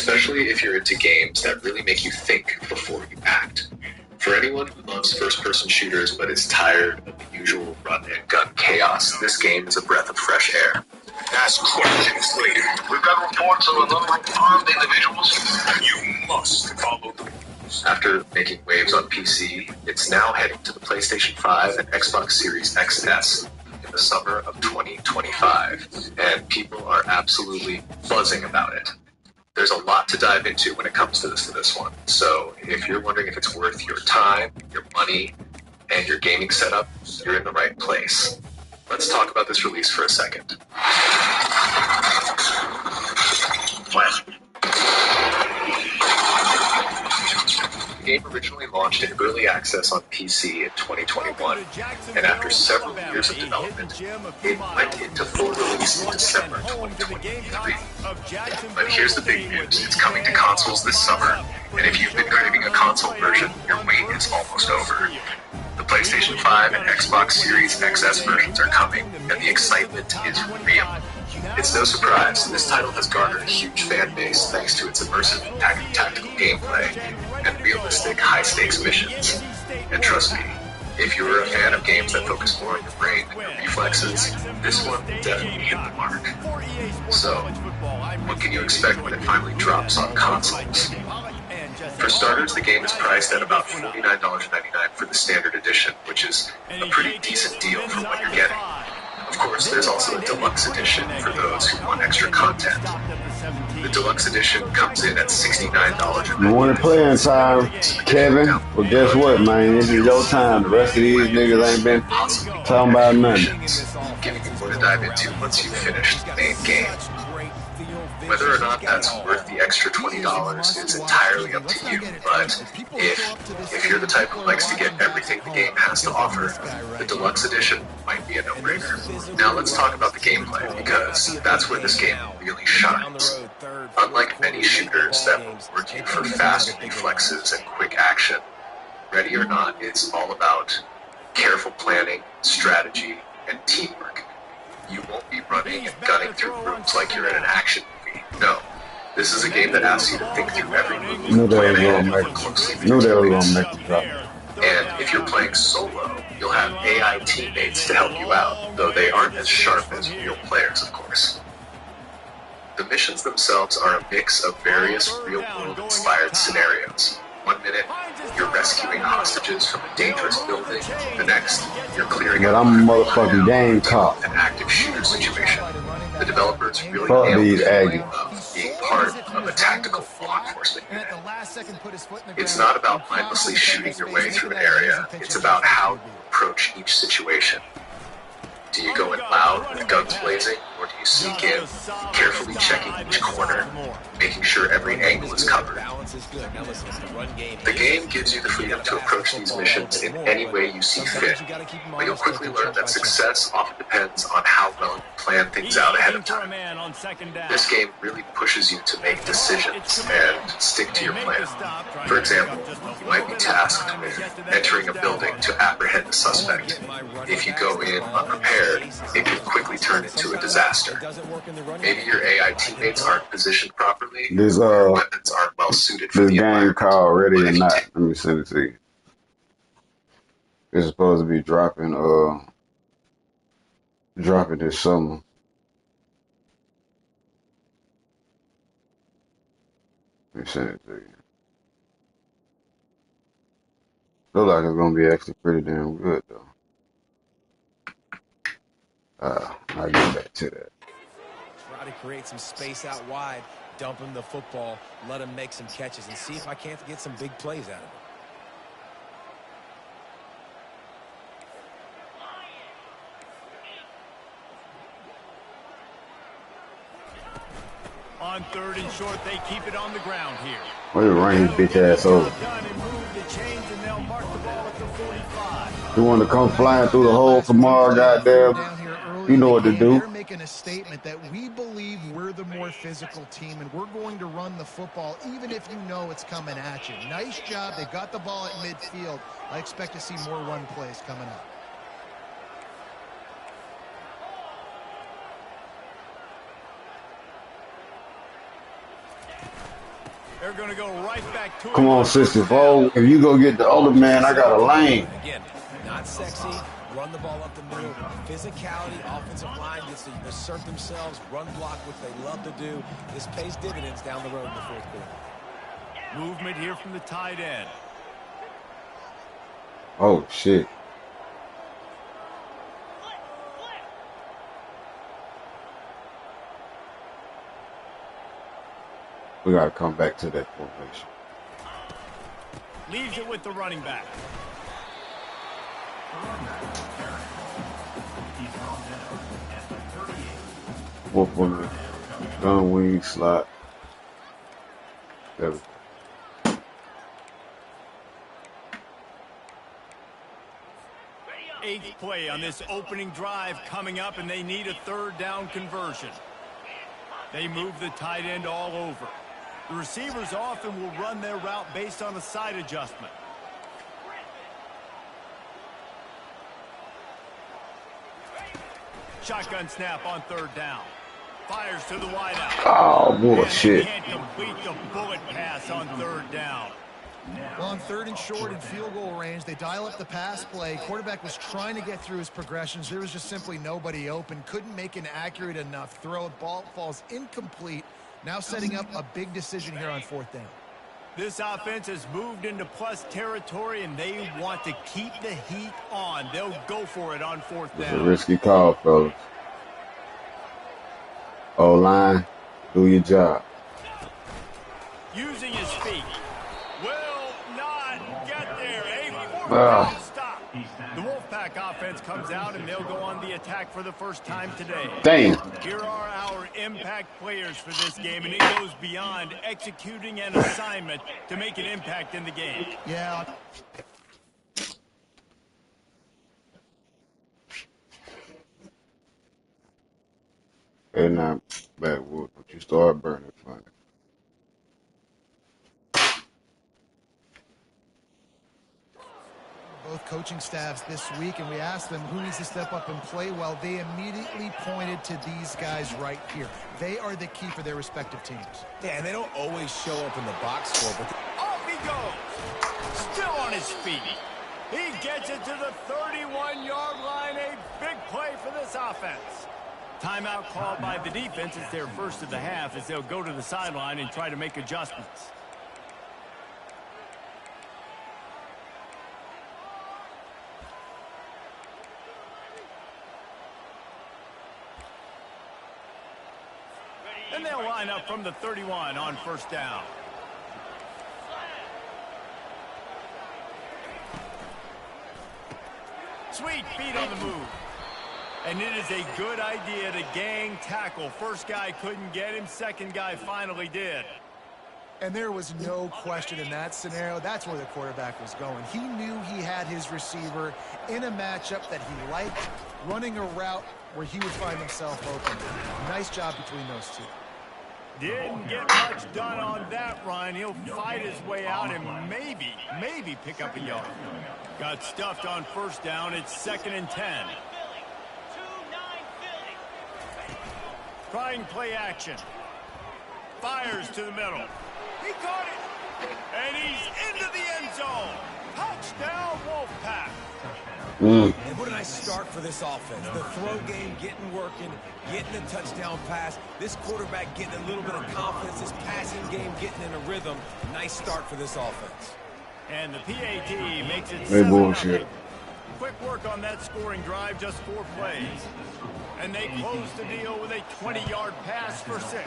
especially if you're into games that really make you think before you act. For anyone who loves first-person shooters but is tired of the usual run-and-gun chaos, this game is a breath of fresh air. That's questions later. We've got reports of a number of armed individuals. You must follow the rules. After making waves on PC, it's now heading to the PlayStation 5 and Xbox Series XS in the summer of 2025, and people are absolutely buzzing about it. There's a lot to dive into when it comes to this one, so if you're wondering if it's worth your time, your money, and your gaming setup, you're in the right place. Let's talk about this release for a second. The game originally launched in early access on PC in 2021, and after several years of development, it went into full release in December 2023. But here's the big news, it's coming to consoles this summer, and if you've been craving a console version, your wait is almost over. The PlayStation 5 and Xbox Series XS versions are coming, and the excitement is real. It's no surprise, this title has garnered a huge fan base thanks to its immersive tactical gameplay and realistic high-stakes missions. And trust me, if you're a fan of games that focus more on your brain than your reflexes, this one will definitely hit the mark. So, what can you expect when it finally drops on consoles? For starters, the game is priced at about $49.99 for the standard edition, which is a pretty decent deal for what you're getting. Of course, there's also a deluxe edition for those who want extra content. The deluxe edition comes in at $69.99. You want to play in time, Kevin? Well, guess what, man? This is your time. The rest of these niggas ain't been talking about nothing. Giving you more to dive into once you've finished the main game. Whether or not that's worth the extra $20 is entirely up to you, but if you're the type who likes to get everything the game has to offer, the deluxe edition might be a no-brainer. Now let's talk about the gameplay, because that's where this game really shines. Unlike many shooters that will reward you for fast reflexes and quick action, Ready or Not is all about careful planning, strategy, and teamwork. You won't be running and gunning through rooms like you're in an action movie. No, this is a game that asks you to think through every move and plan ahead and work closely with your teammates. And if you're playing solo, you'll have AI teammates to help you out, though they aren't as sharp as real players, of course. The missions themselves are a mix of various real-world inspired scenarios. 1 minute, you're rescuing hostages from a dangerous building. The next, you're clearing out I'm a motherfucking game cop. an active shooter situation. The developers really Fuck nailed these the feeling Aggies. of being part of a tactical law enforcement unit. It's not about mindlessly shooting your way through an area. It's about how you approach each situation. Do you go in loud with guns blazing, or do you sneak in, carefully checking each corner, making sure every angle is covered? The game gives you the freedom to approach these missions in any way you see fit, but you'll quickly learn that success often depends on how well you plan things out ahead of time. This game really pushes you to make decisions and stick to your plan. For example, you might be tasked with entering a building to apprehend a suspect. If you go in unprepared, it could quickly turn into a disaster. Maybe your AI teammates aren't positioned properly, This or weapons aren't well suited for this the game environment. called Ready But or if you Not. take Let me send it to you. It's supposed to be dropping this summer. Let me send it to you. Look like it's gonna be actually pretty damn good though. I'll get back to that. Try to create some space out wide, dump him the football, let him make some catches, and see if I can't get some big plays out of him. On 3rd and short, they keep it on the ground here. Where the rain bitch ass over? You want to come flying through the hole tomorrow, goddamn? You know what to do. They're making a statement that we believe we're the more physical team and we're going to run the football even if you know it's coming at you. Nice job. They got the ball at midfield. I expect to see more run plays coming up. They're going to go right back to Come on, sister. If you go get the other man, I got a lane. Again, not sexy. Run the ball up the middle. Physicality, offensive line gets to assert themselves, run block, which they love to do. This pays dividends down the road in the fourth quarter. Movement here from the tight end. Oh, shit. We got to come back to that formation. Leaves it with the running back. Fourth one, gun wing slot. There we go. Eighth play on this opening drive coming up, and they need a third down conversion. They move the tight end all over. The receivers often will run their route based on a side adjustment. Shotgun snap on third down. Fires to the wideout. Oh, bullshit. Can't complete the bullet pass on third down. Well, on third and short in field goal range, they dial up the pass play. Quarterback was trying to get through his progressions. There was just simply nobody open. Couldn't make an accurate enough throw. Ball falls incomplete. Now setting up a big decision here on fourth down. This offense has moved into plus territory, and they want to keep the heat on. They'll go for it on fourth down. It's a risky call, fellas. O-line, do your job. Using his feet. Will not get there. A fourth down stop. The Wolfpack offense comes out, and they'll go on the attack for the first time today. Damn. Here are our impact players for this game, and it goes beyond executing an assignment to make an impact in the game. Yeah. They're not backwood, but you start burning funny. Both coaching staffs this week, and we asked them who needs to step up and play well. They immediately pointed to these guys right here. They are the key for their respective teams. Yeah, and they don't always show up in the box score, but Off he goes. Still on his feet. He gets it to the 31-yard line. A big play for this offense. Timeout called by the defense. It's their first of the half as they'll go to the sideline and try to make adjustments. And they'll line up from the 31 on first down. Sweet feet on the move. And it is a good idea to gang tackle. First guy couldn't get him. Second guy finally did. And there was no question in that scenario. That's where the quarterback was going. He knew he had his receiver in a matchup that he liked, running a route where he would find himself open. Nice job between those two. Didn't get much done on that run. He'll fight his way out and maybe pick up a yard. Got stuffed on first down. It's 2nd and 10. Trying play action. Fires to the middle. He caught it. And he's into the end zone. Touchdown, Wolfpack. And what a nice start for this offense. The throw game getting working, getting a touchdown pass. This quarterback getting a little bit of confidence. This passing game getting in a rhythm. Nice start for this offense. And the PAT makes it 7-0. Quick work on that scoring drive, just 4 plays. And they close the deal with a 20-yard pass for 6.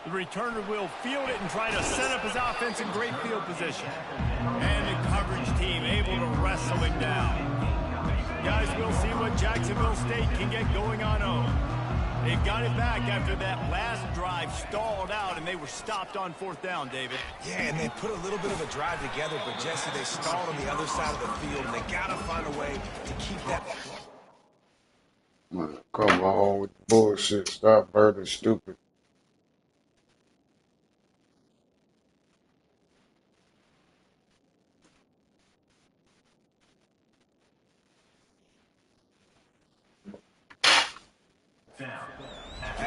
The returner will field it and try to set up his offense in great field position. And the coverage team able to wrestle him down. Guys, we'll see what Jacksonville State can get going on home. They've got it back after that last drive stalled out, and they were stopped on 4th down, David. Yeah, and they put a little bit of a drive together, but Jesse, they stalled on the other side of the field, and they got to find a way to keep that. Man, come on with the bullshit. Stop burning stupid.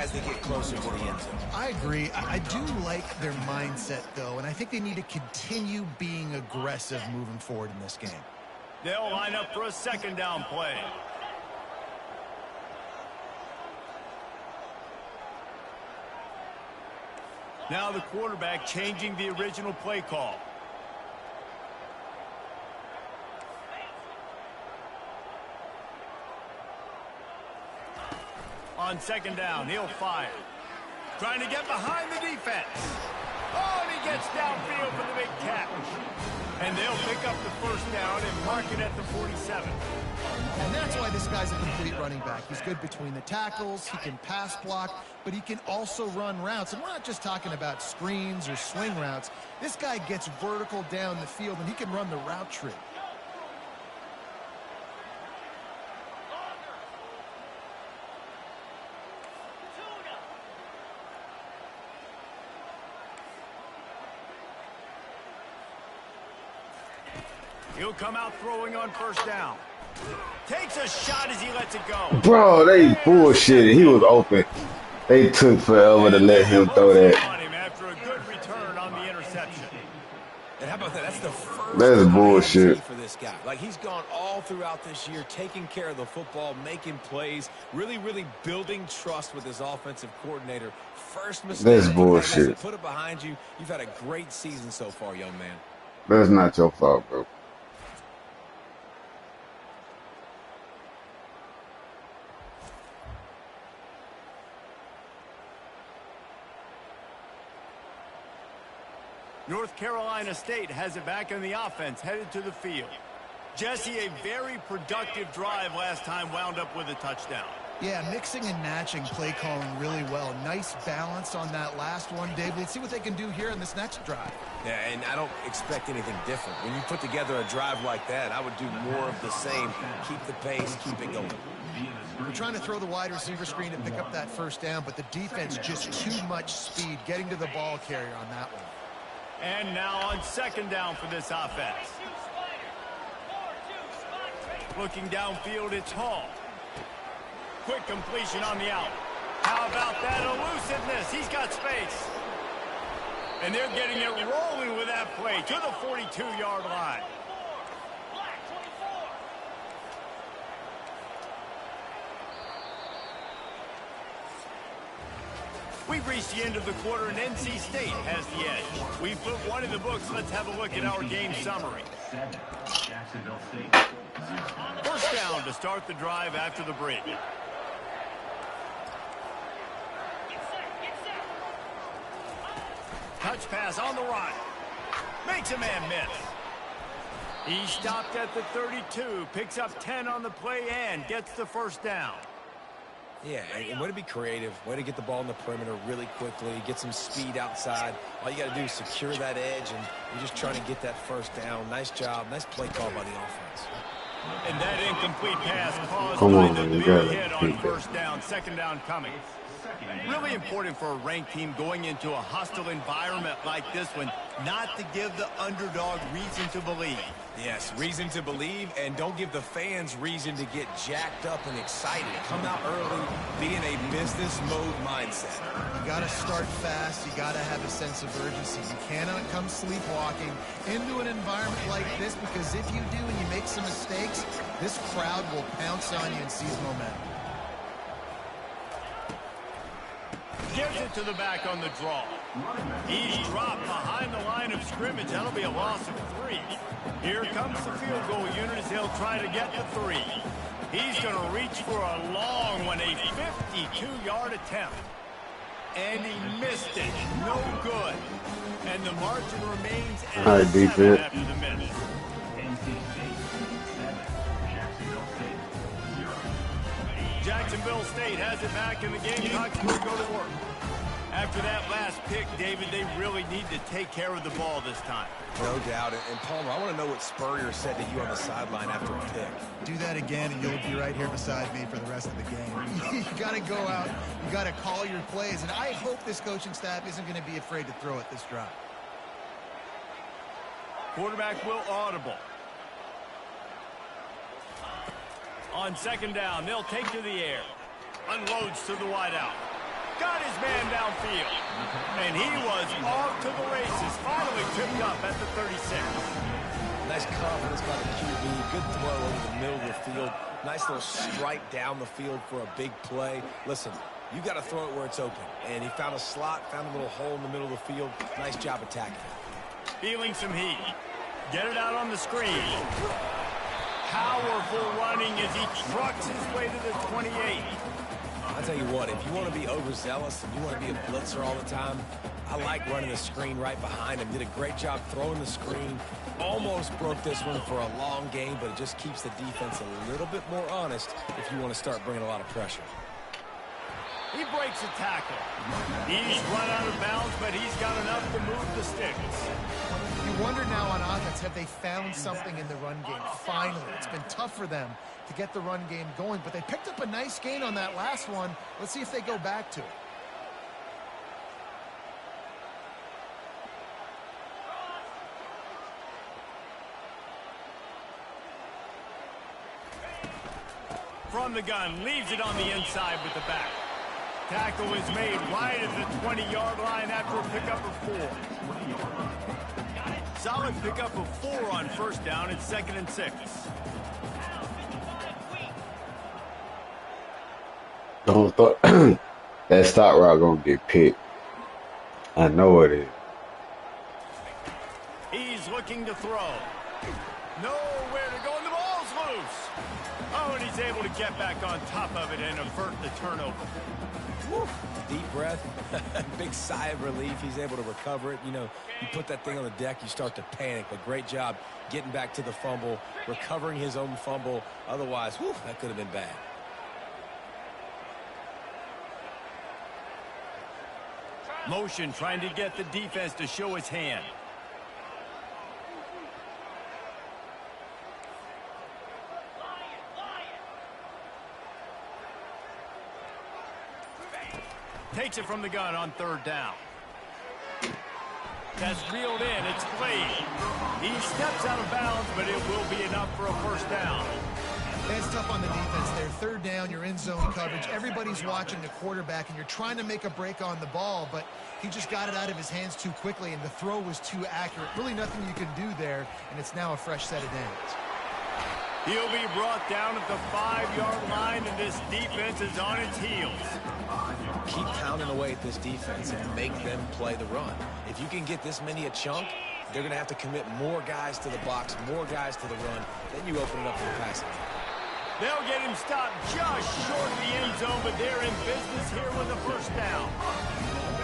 as they get closer to the end zone. I agree. I do like their mindset, though, and I think they need to continue being aggressive moving forward in this game. They'll line up for a second down play. Now the quarterback changing the original play call. On second down, he'll fire. Trying to get behind the defense. Oh, and he gets downfield for the big catch. And they'll pick up the first down and mark it at the 47. And that's why this guy's a complete running back. He's good between the tackles, he can pass block, but he can also run routes. And we're not just talking about screens or swing routes. This guy gets vertical down the field, and he can run the route tree. He'll come out throwing on first down. Takes a shot as he lets it go. Bro, they bullshitted. He was open. They took forever to let him throw that. After a good return on the interception. And how about that? That's the first That's bullshit for this guy. Like, he's gone all throughout this year, taking care of the football, making plays, really building trust with his offensive coordinator. First mistake. That's bullshit. Put it behind you. You've had a great season so far, young man. That's not your fault, bro. North Carolina State has it back in the offense, headed to the field. Jesse, a very productive drive last time, wound up with a touchdown. Yeah, mixing and matching play calling really well. Nice balance on that last one, Dave. Let's see what they can do here in this next drive. Yeah, and I don't expect anything different. When you put together a drive like that, I would do more of the same. Keep the pace, keep it going. We're trying to throw the wide receiver screen and pick up that first down, but the defense just too much speed getting to the ball carrier on that one. And now on second down for this offense. Looking downfield, it's Hall. Quick completion on the out. How about that elusiveness? He's got space. And they're getting it rolling with that play to the 42-yard line. We've reached the end of the quarter, and NC State has the edge. We've put one in the books. Let's have a look at our game summary. First down to start the drive after the break. Touch pass on the run. Makes a man miss. He stopped at the 32, picks up 10 on the play and gets the first down. Yeah, and way to be creative, way to get the ball in the perimeter really quickly, get some speed outside. All you got to do is secure that edge, and you're just trying to get that first down. Nice job, nice play call by the offense. And that incomplete pass caused by the big hit on first down, second down coming. Really important for a ranked team going into a hostile environment like this one, not to give the underdog reason to believe. Yes, reason to believe, and don't give the fans reason to get jacked up and excited. Come out early, be in a business mode mindset. You got to start fast. You got to have a sense of urgency. You cannot come sleepwalking into an environment like this, because if you do and you make some mistakes, this crowd will pounce on you and seize momentum. Gives it to the back on the draw. He's dropped behind the line of scrimmage. That'll be a loss of 3. Here comes the field goal unit as he'll try to get the 3. He's going to reach for a long one, a 52-yard attempt. And he missed it. No good. And the margin remains at 7 after the miss. Jacksonville State has it back in the game. Gamecocks will go to work. After that last pick, David, they really need to take care of the ball this time. No doubt. And Palmer, I want to know what Spurrier said to you on the sideline after a pick. Do that again, and you'll be right here beside me for the rest of the game. You got to go out. You got to call your plays. And I hope this coaching staff isn't going to be afraid to throw it this drive. Quarterback will audible. On second down, they'll take to the air. Unloads to the wideout. Got his man downfield. And he was off to the races. Finally tripped up at the 36. Nice confidence by the QB. Good throw over the middle of the field. Nice little strike down the field for a big play. Listen, you got to throw it where it's open. And he found a slot, found a little hole in the middle of the field. Nice job attacking it. Feeling some heat. Get it out on the screen. Powerful running as he trucks his way to the 28. I'll tell you what, if you want to be overzealous and you want to be a blitzer all the time, I like running the screen right behind him. Did a great job throwing the screen. Almost broke this one for a long game, but it just keeps the defense a little bit more honest if you want to start bringing a lot of pressure. He breaks a tackle. He's run out of bounds, but he's got enough to move the sticks. You wonder now on offense, have they found something in the run game? Finally, it's been tough for them to get the run game going, but they picked up a nice gain on that last one. Let's see if they go back to it. From the gun, leaves it on the inside with the back. Tackle is made right at the 20-yard line after a pickup of 4. Solid pickup of 4 on first down. It's 2nd and 6. Don't thought that stock route gonna get picked. I know it is. He's looking to throw. Nowhere to go, and the ball's loose. Oh, and he's able to get back on top of it and avert the turnover. Woo. Deep breath, big sigh of relief. He's able to recover it. You know, you put that thing on the deck, you start to panic, but great job getting back to the fumble, recovering his own fumble. Otherwise, whew, that could have been bad. Motion trying to get the defense to show his hand. Takes it from the gun on 3rd down. That's reeled in. It's played. He steps out of bounds, but it will be enough for a first down. That's tough on the defense there. 3rd down, you're in zone coverage. Everybody's watching the quarterback, and you're trying to make a break on the ball, but he just got it out of his hands too quickly, and the throw was too accurate. Really nothing you can do there, and it's now a fresh set of downs. He'll be brought down at the 5-yard line, and this defense is on its heels. Keep pounding away at this defense and make them play the run. If you can get this many a chunk, they're going to have to commit more guys to the box, more guys to the run. Then you open it up for the passing. They'll get him stopped just short of the end zone, but they're in business here with a first down.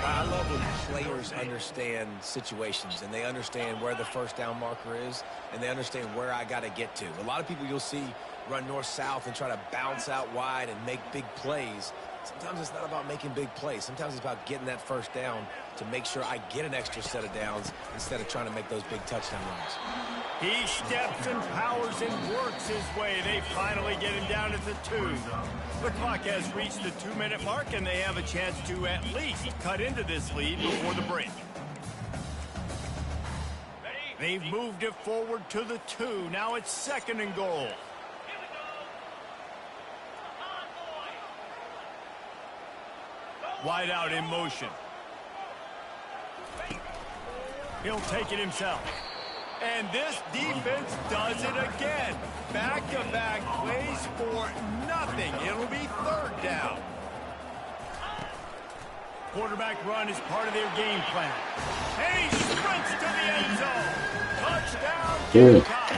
I love when players understand situations and they understand where the first down marker is and they understand where I got to get to. A lot of people you'll see run north-south and try to bounce out wide and make big plays. Sometimes it's not about making big plays. Sometimes it's about getting that first down to make sure I get an extra set of downs instead of trying to make those big touchdown runs. He steps and powers and works his way. They finally get him down at the 2. The clock has reached the 2-minute mark, and they have a chance to at least cut into this lead before the break. They've moved it forward to the 2. Now it's 2nd and goal. Wide out in motion. He'll take it himself. And this defense does it again. Back-to-back plays for nothing. It'll be 3rd down. Quarterback run is part of their game plan. And he sprints to the end zone. Touchdown, Gamecock.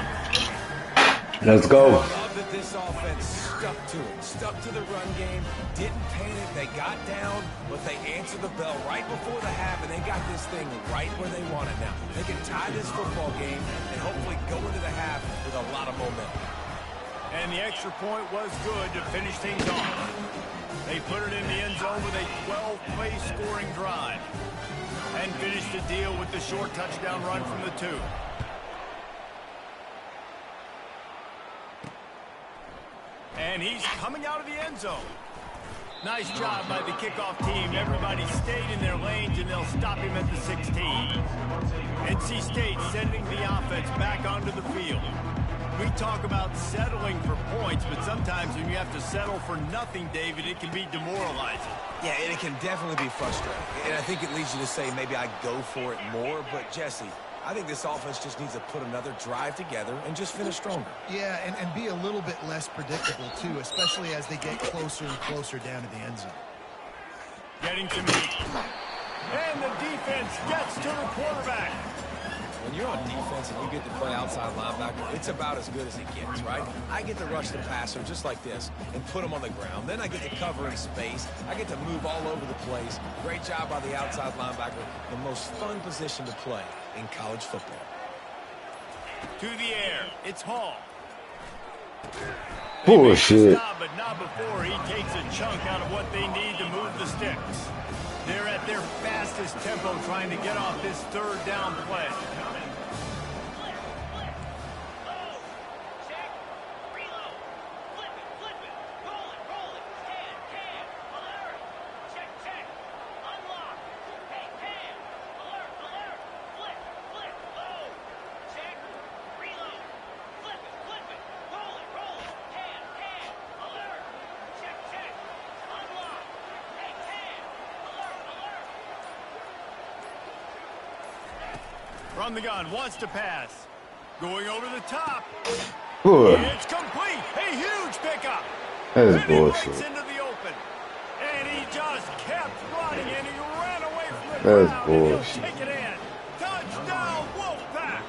Let's go. I love that this offense stuck to it. Stuck to the run game. Didn't panic. They got down, but they answered the bell right before the half, and they got this thing right where they want it now. They can tie this football game and hopefully go into the half with a lot of momentum. And the extra point was good to finish things off. They put it in the end zone with a 12-play scoring drive and finished the deal with the short touchdown run from the 2. And he's coming out of the end zone. Nice job by the kickoff team. Everybody stayed in their lanes, and they'll stop him at the 16. NC State sending the offense back onto the field. We talk about settling for points, but sometimes when you have to settle for nothing, David, it can be demoralizing. Yeah, and it can definitely be frustrating. And I think it leads you to say maybe I go for it more. But, Jesse, I think this offense just needs to put another drive together and just finish stronger. Yeah, and be a little bit less predictable, too, especially as they get closer and closer down to the end zone. Getting to meet. And the defense gets to the quarterback. When you're on defense and you get to play outside linebacker, it's about as good as it gets, right? I get to rush the passer just like this and put him on the ground. Then I get to cover in space. I get to move all over the place. Great job by the outside linebacker. The most fun position to play in college football. To the air. It's Hall. Bullshit. But not before he takes a chunk out of what they need to move the sticks. They're at their fastest tempo trying to get off this third down play. From the gun, wants to pass. Going over the top. It's complete. A huge pickup. That is and he bullshit. breaks into the open. And he just kept running, and he ran away from the That is crowd. bullshit. And he'll take it in. Touchdown, Wolfpack.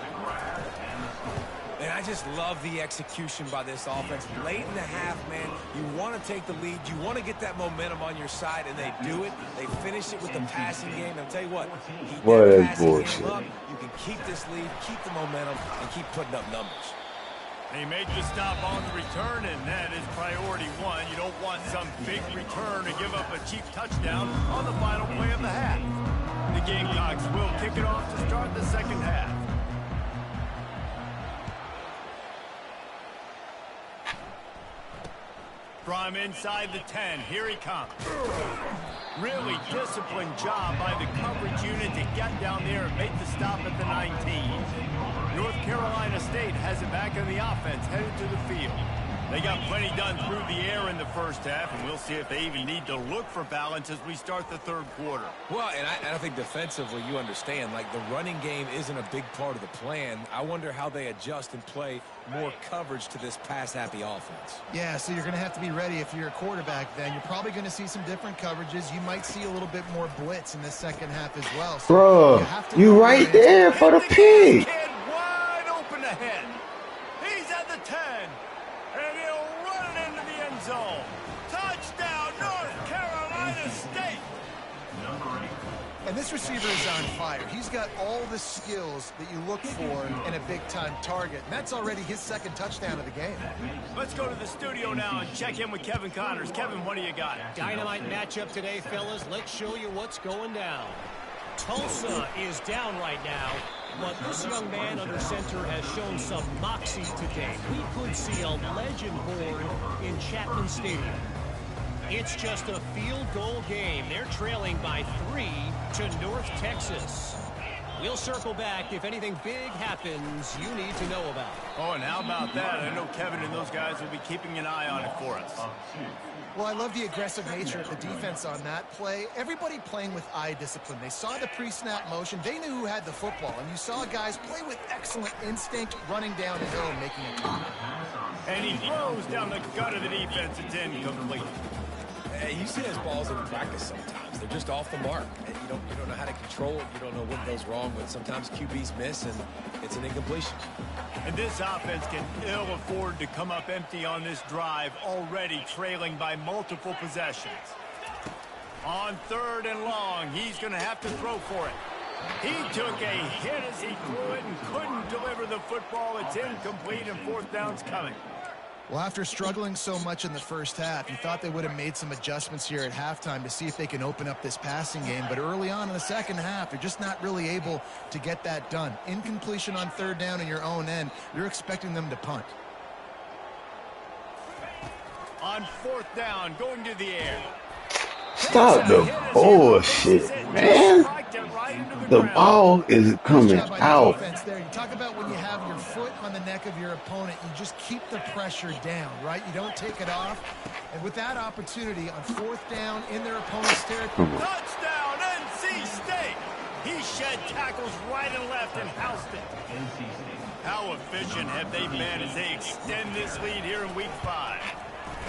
And I just love the execution by this offense. Late in the half, man, you want to take the lead. You want to get that momentum on your side, and they do it. They finish it with the passing game. And I'll tell you what, keep that passing game up. You can keep this lead, keep the momentum, and keep putting up numbers. He made the stop on the return, and that is priority one. You don't want some big return to give up a cheap touchdown on the final play of the half. The Gamecocks will kick it off to start the second half. From inside the 10, here he comes. Really disciplined job by the coverage unit to get down there and make the stop at the 19. North Carolina State has it back in the offense, headed to the field. They got plenty done through the air in the first half, and we'll see if they even need to look for balance as we start the third quarter. Well, and I think defensively, you understand, like the running game isn't a big part of the plan. I wonder how they adjust and play more coverage to this pass-happy offense. Yeah, so you're going to have to be ready if you're a quarterback then. You're probably going to see some different coverages. You might see a little bit more blitz in the second half as well. So bro, you right there for the pick. Wide open ahead. He's at the 10. And he'll run it into the end zone. Touchdown, North Carolina State. And this receiver is on fire. He's got all the skills that you look for in a big-time target. And that's already his second touchdown of the game. Let's go to the studio now and check in with Kevin Connors. Kevin, what do you got? Dynamite matchup today, fellas. Let's show you what's going down. Tulsa is down right now, but this young man under center has shown some moxie today. We could see a legend born in Chapman Stadium. It's just a field goal game. They're trailing by 3 to North Texas. We'll circle back if anything big happens you need to know about. Oh, and how about that? I know Kevin and those guys will be keeping an eye on it for us. Well, I love the aggressive nature of the defense on that play. Everybody playing with eye discipline. They saw the pre-snap motion. They knew who had the football. And you saw guys play with excellent instinct, running downhill and making it come. And he throws down the gut of the defense. It's incomplete. Hey, you see those balls in practice sometimes. They're just off the mark. And you don't know how to control it. You don't know what goes wrong with. Sometimes QBs miss, and it's an incompletion. And this offense can ill afford to come up empty on this drive, already trailing by multiple possessions. On 3rd and long, he's going to have to throw for it. He took a hit as he threw it and couldn't deliver the football. It's incomplete, and 4th down's coming. Well, after struggling so much in the first half, you thought they would have made some adjustments here at halftime to see if they can open up this passing game. But early on in the second half, they're just not really able to get that done. Incompletion on 3rd down in your own end, you're expecting them to punt. On 4th down, going to the air. Stop the bullshit, man. The ball is Nice coming job by the out. defense there. You talk about when you have your foot on the neck of your opponent, you just keep the pressure down, right? You don't take it off. And with that opportunity on 4th down in their opponent's territory. Touchdown, NC State! He shed tackles right and left and housed it. How efficient have they been as they extend this lead here in Week 5?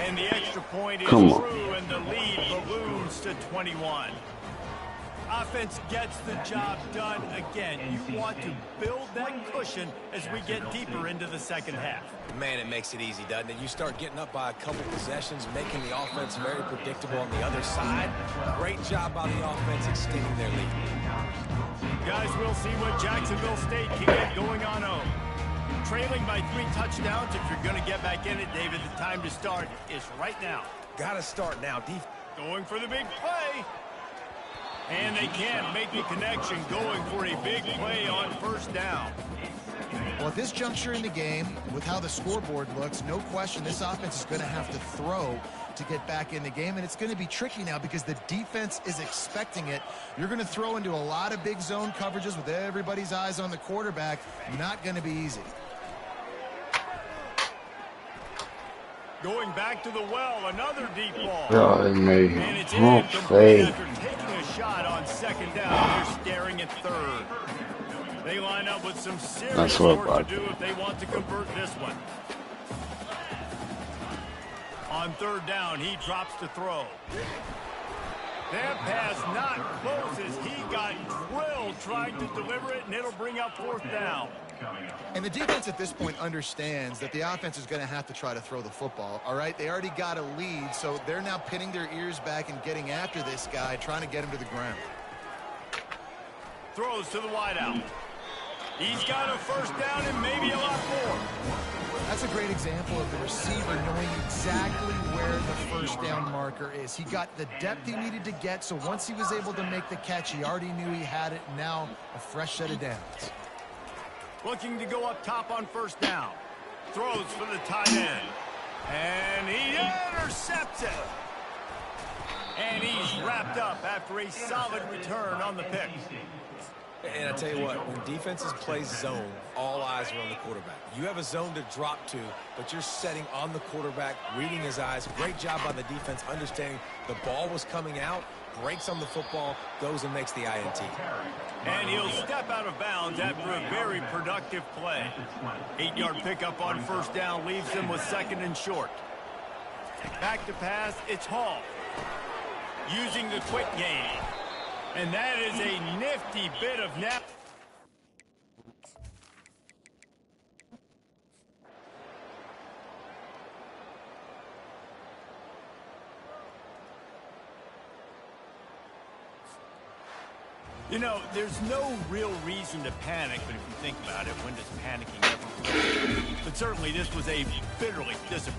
And the extra point is true, and the lead balloons to 21. Offense gets the job done again. You want to build that cushion as we get deeper into the second half. Man, it makes it easy, doesn't it? You start getting up by a couple possessions, making the offense very predictable on the other side. Great job by the offense extending their lead. Guys, we'll see what Jacksonville State can get going on home. Trailing by 3 touchdowns. If you're going to get back in it, David, the time to start is right now. Got to start now. Going for the big play. And they can't make the connection, going for a big play on 1st down. Well, at this juncture in the game, with how the scoreboard looks, no question this offense is going to have to throw to get back in the game, and it's going to be tricky now because the defense is expecting it. You're going to throw into a lot of big zone coverages with everybody's eyes on the quarterback. Not going to be easy. Going back to the well, another deep ball. Oh, they made And it's him incomplete after taking a shot on 2nd down. They're staring at 3rd. They line up with some serious work to do if they want to convert this one. On 3rd down, he drops to throw. That pass not close as he got drilled trying to deliver it, and it'll bring up 4th down. And the defense at this point understands that the offense is going to have to try to throw the football, all right? They already got a lead, so they're now pinning their ears back and getting after this guy, trying to get him to the ground. Throws to the wideout. He's got a 1st down and maybe a lot more. That's a great example of the receiver knowing exactly where the 1st down marker is. He got the depth he needed to get, so once he was able to make the catch, he already knew he had it. Now a fresh set of downs. Looking to go up top on 1st down. Throws for the tight end. And he intercepts it. And he's wrapped up after a solid return on the pick. And I tell you what, when defenses play zone, all eyes are on the quarterback. You have a zone to drop to, but you're setting on the quarterback, reading his eyes. Great job by the defense, understanding the ball was coming out, breaks on the football, goes and makes the INT. And he'll step out of bounds after a very productive play. 8-yard pickup on 1st down leaves him with 2nd and short. Back to pass, it's Hall. Using the quick game. And that is a nifty bit of net. You know, there's no real reason to panic, but if you think about it, when does panicking ever work? But certainly this was a bitterly disappointing